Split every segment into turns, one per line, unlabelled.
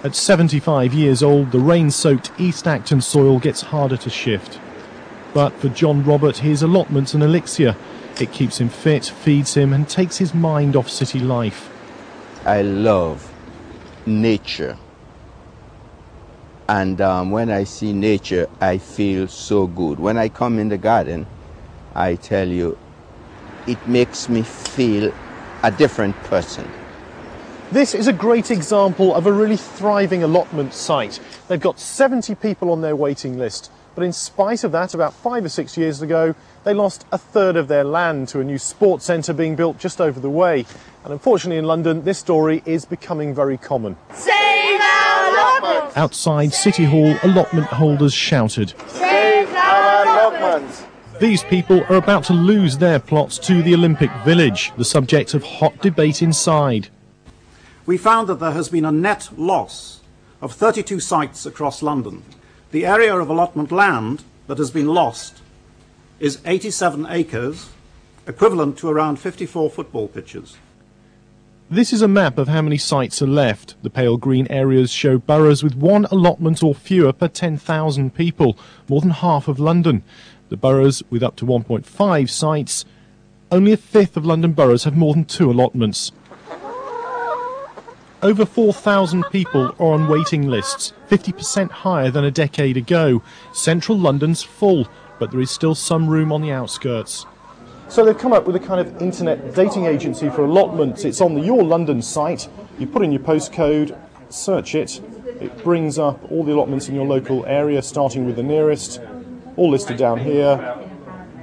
At 75 years old, the rain-soaked East Acton soil gets harder to shift. But for John Robert, his allotment's an elixir. It keeps him fit, feeds him, and takes his mind off city life.
I love nature. And when I see nature, I feel so good. When I come in the garden, I tell you, it makes me feel a different person.
This is a great example of a really thriving allotment site. They've got 70 people on their waiting list. But in spite of that, about 5 or 6 years ago, they lost a third of their land to a new sports centre being built just over the way. And unfortunately in London, this story is becoming very common.
Save our allotments!
Outside City Hall, allotment holders shouted,
Save our allotments!
These people are about to lose their plots to the Olympic Village, the subject of hot debate inside.
We found that there has been a net loss of 32 sites across London. The area of allotment land that has been lost is 87 acres, equivalent to around 54 football pitches.
This is a map of how many sites are left. The pale green areas show boroughs with one allotment or fewer per 10,000 people, more than half of London. The boroughs with up to 1.5 sites, only a fifth of London boroughs have more than 2 allotments. Over 4,000 people are on waiting lists, 50% higher than a decade ago. Central London's full, but there is still some room on the outskirts. So they've come up with a kind of internet dating agency for allotments. It's on the Your London site. You put in your postcode, search it. It brings up all the allotments in your local area, starting with the nearest, all listed down here.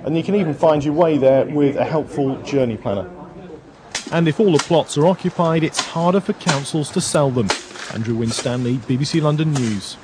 And you can even find your way there with a helpful journey planner. And if all the plots are occupied, it's harder for councils to sell them. Andrew Winstanley, BBC London News.